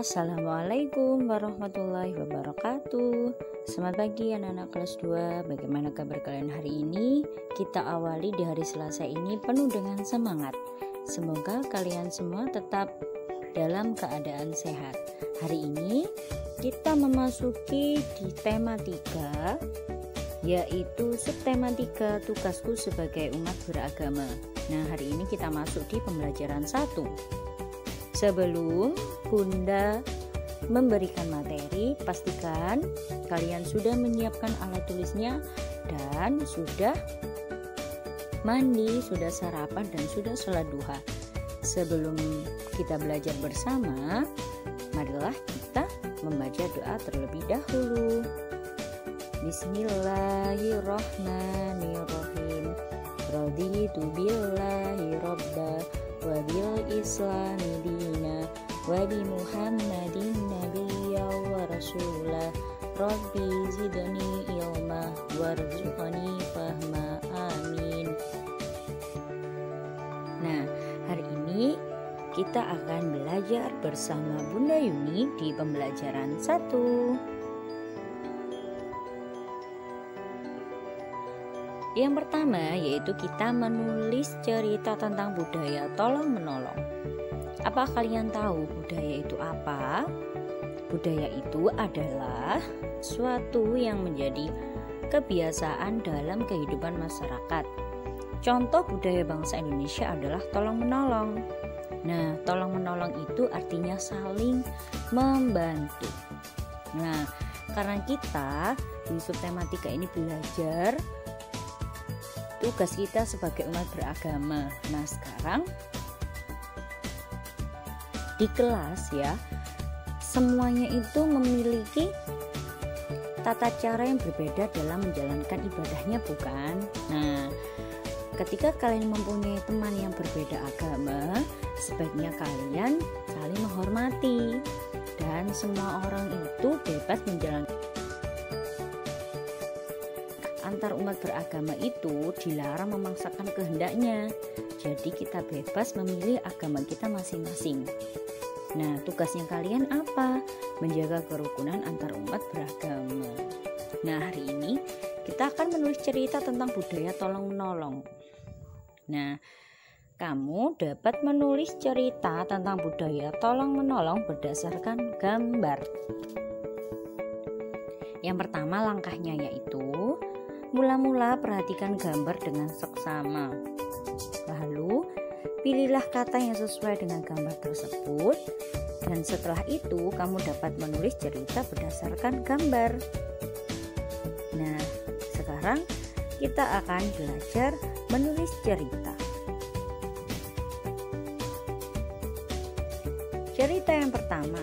Assalamualaikum warahmatullahi wabarakatuh. Selamat pagi anak-anak kelas 2. Bagaimana kabar kalian hari ini? Kita awali di hari Selasa ini penuh dengan semangat. Semoga kalian semua tetap dalam keadaan sehat. Hari ini kita memasuki di tema 3, yaitu subtema 3, tugasku sebagai umat beragama. Nah, hari ini kita masuk di pembelajaran 1. Sebelum Bunda memberikan materi, pastikan kalian sudah menyiapkan alat tulisnya dan sudah mandi, sudah sarapan, dan sudah sholat duha. Sebelum kita belajar bersama, marilah kita membaca doa terlebih dahulu. Bismillahirrahmanirrahim. Raditu billahi robba wa bil islami dina wa bi muhammadin nabiyya wa rasulah. Rabbi zidni ilma warzuqni fahma, amin. Nah, hari ini kita akan belajar bersama Bunda Yuni di pembelajaran 1. Yang pertama yaitu kita menulis cerita tentang budaya tolong menolong. Apa kalian tahu budaya itu apa? Budaya itu adalah suatu yang menjadi kebiasaan dalam kehidupan masyarakat. Contoh budaya bangsa Indonesia adalah tolong menolong. Nah, tolong menolong itu artinya saling membantu. Nah, karena kita di subtematika ini belajar tugas kita sebagai umat beragama. Nah, sekarang di kelas ya, semuanya itu memiliki tata cara yang berbeda dalam menjalankan ibadahnya, bukan? Nah, ketika kalian mempunyai teman yang berbeda agama, sebaiknya kalian saling menghormati, dan semua orang itu bebas menjalankan. Antar umat beragama itu dilarang memaksakan kehendaknya. Jadi kita bebas memilih agama kita masing-masing. Nah, tugasnya kalian apa? Menjaga kerukunan antar umat beragama. Nah, hari ini kita akan menulis cerita tentang budaya tolong menolong. Nah, kamu dapat menulis cerita tentang budaya tolong menolong berdasarkan gambar. Yang pertama langkahnya yaitu mula-mula perhatikan gambar dengan seksama. Lalu pilihlah kata yang sesuai dengan gambar tersebut, dan setelah itu kamu dapat menulis cerita berdasarkan gambar. Nah, sekarang kita akan belajar menulis cerita. Cerita yang pertama,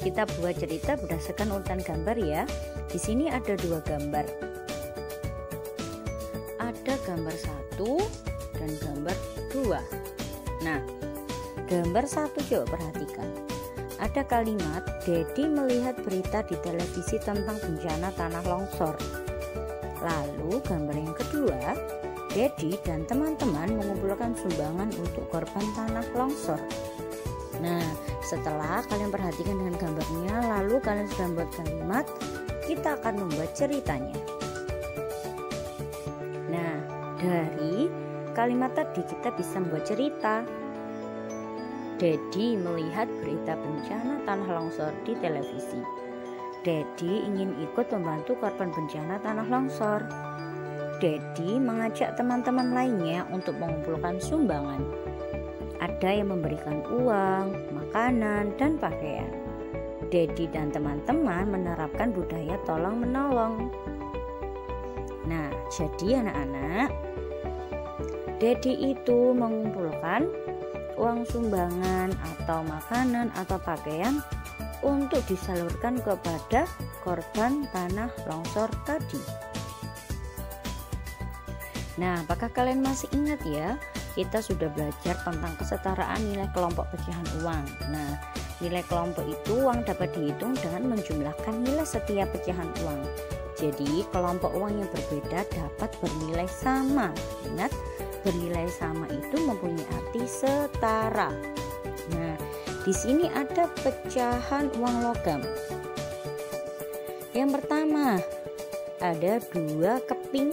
kita buat cerita berdasarkan urutan gambar ya. Di sini ada 2 gambar. Ada gambar 1 dan gambar 2. Nah, gambar 1 coba perhatikan. Ada kalimat, Dedi melihat berita di televisi tentang bencana tanah longsor. Lalu gambar yang kedua, Dedi dan teman-teman mengumpulkan sumbangan untuk korban tanah longsor. Nah, setelah kalian perhatikan dengan gambarnya, lalu kalian sudah membuat kalimat, kita akan membuat ceritanya. Nah, dari kalimat tadi kita bisa membuat cerita. Dedi melihat berita bencana tanah longsor di televisi. Dedi ingin ikut membantu korban bencana tanah longsor. Dedi mengajak teman-teman lainnya untuk mengumpulkan sumbangan. Ada yang memberikan uang, makanan, dan pakaian. Dedi dan teman-teman menerapkan budaya tolong menolong. Nah, jadi anak-anak, Dedi itu mengumpulkan uang sumbangan atau makanan atau pakaian untuk disalurkan kepada korban tanah longsor tadi. Nah, apakah kalian masih ingat ya? Kita sudah belajar tentang kesetaraan nilai kelompok pecahan uang. Nah, nilai kelompok itu uang dapat dihitung dengan menjumlahkan nilai setiap pecahan uang. Jadi kelompok uang yang berbeda dapat bernilai sama. Ingat, bernilai sama itu mempunyai arti setara. Nah, Di sini ada pecahan uang logam. Yang pertama, ada 2 keping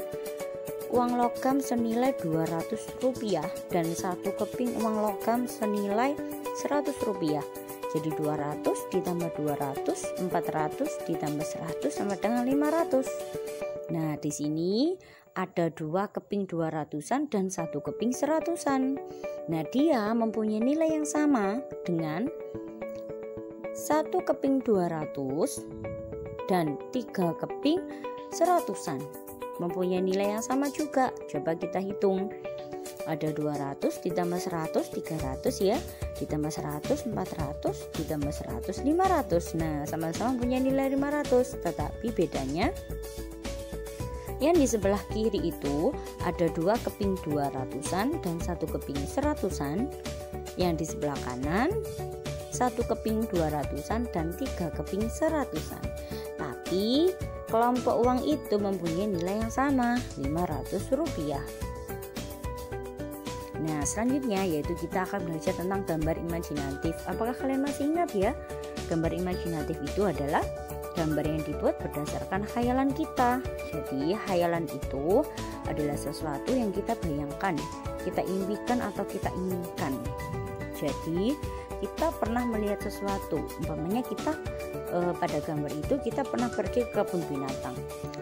uang logam senilai Rp200 dan 1 keping uang logam senilai Rp100. Jadi 200 ditambah 200, 400 ditambah 100 sama dengan 500. Nah, di sini ada 2 keping 200-an dan 1 keping 100-an. Nah, dia mempunyai nilai yang sama dengan 1 keping 200 dan 3 keping 100-an. Mempunyai nilai yang sama juga. Coba kita hitung. Ada 200 ditambah 100, 300 ya. Ditambah 100, 400, ditambah 100, 500. Nah, sama-sama punya nilai 500. Tetapi bedanya, yang di sebelah kiri itu ada 2 keping 200-an dan 1 keping 100-an. Yang di sebelah kanan 1 keping 200-an dan 3 keping 100-an. Tapi kelompok uang itu mempunyai nilai yang sama, Rp500. Nah, selanjutnya yaitu kita akan belajar tentang gambar imajinatif. Apakah kalian masih ingat ya? Gambar imajinatif itu adalah gambar yang dibuat berdasarkan khayalan kita. Jadi khayalan itu adalah sesuatu yang kita bayangkan, kita impikan atau kita inginkan. Jadi kita pernah melihat sesuatu, umpamanya kita pada gambar itu kita pernah pergi ke kebun binatang,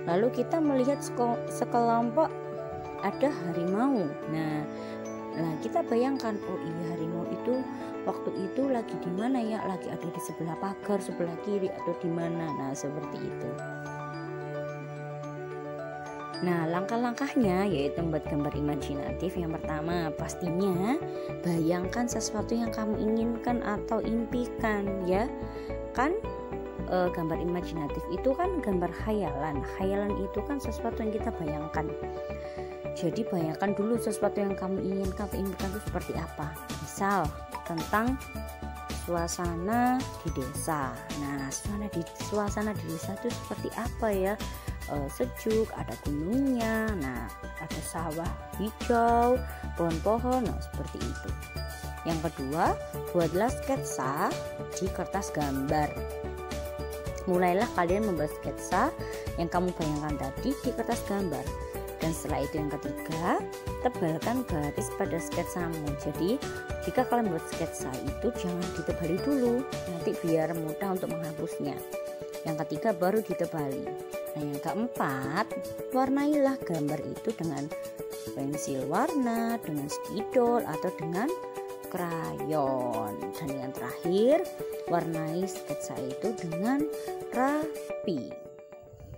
lalu kita melihat sekelompok ada harimau. Nah, kita bayangkan, oh iya, harimau itu waktu itu lagi di mana ya? Lagi ada di sebelah pagar, sebelah kiri atau di mana? Nah, seperti itu. Nah, langkah-langkahnya yaitu membuat gambar imajinatif. Yang pertama, pastinya bayangkan sesuatu yang kamu inginkan atau impikan ya. Kan gambar imajinatif itu kan gambar khayalan. Khayalan itu kan sesuatu yang kita bayangkan. Jadi bayangkan dulu sesuatu yang kamu inginkan atau impikan itu seperti apa. Misal tentang suasana di desa. Nah, suasana di desa itu seperti apa ya? Sejuk, ada gunungnya, nah ada sawah hijau, pohon-pohon, nah seperti itu. Yang kedua, buatlah sketsa di kertas gambar. Mulailah kalian membuat sketsa yang kamu bayangkan tadi di kertas gambar. Dan setelah itu yang ketiga, tebalkan garis pada sketsamu. Jadi jika kalian buat sketsa itu jangan ditebali dulu, nanti biar mudah untuk menghapusnya. Yang ketiga baru ditebali. Nah, yang keempat, warnailah gambar itu dengan pensil warna, dengan spidol atau dengan krayon. Dan yang terakhir, warnai sketsa itu dengan rapi.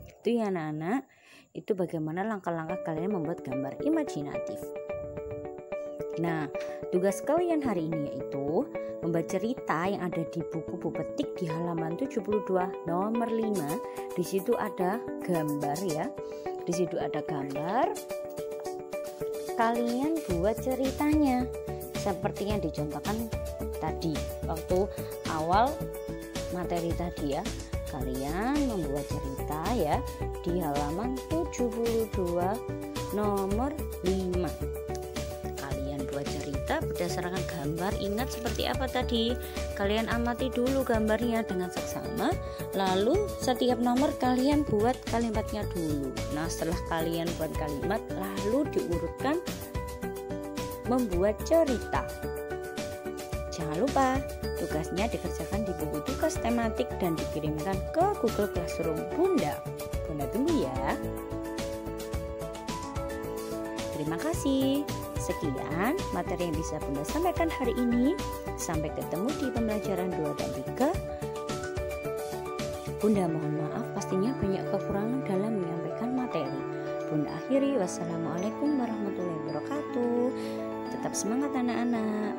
Itu ya anak-anak, itu bagaimana langkah-langkah kalian membuat gambar imajinatif. Nah, tugas kalian hari ini yaitu membaca cerita yang ada di buku Bupetik di halaman 72 nomor 5. Di situ ada gambar ya. Di situ ada gambar. Kalian buat ceritanya seperti yang dicontohkan tadi waktu awal materi tadi ya. Kalian membuat cerita ya di halaman 72 nomor 5. Cerita berdasarkan gambar. Ingat seperti apa tadi? Kalian amati dulu gambarnya dengan seksama, lalu setiap nomor kalian buat kalimatnya dulu. Nah, setelah kalian buat kalimat, lalu diurutkan membuat cerita. Jangan lupa tugasnya dikerjakan di buku tugas tematik dan dikirimkan ke Google Classroom Bunda. Bunda tunggu ya. Terima kasih. Sekian materi yang bisa Bunda sampaikan hari ini. Sampai ketemu di pembelajaran 2 dan 3. Bunda mohon maaf pastinya banyak kekurangan dalam menyampaikan materi. Bunda akhiri, wassalamualaikum warahmatullahi wabarakatuh. Tetap semangat anak-anak.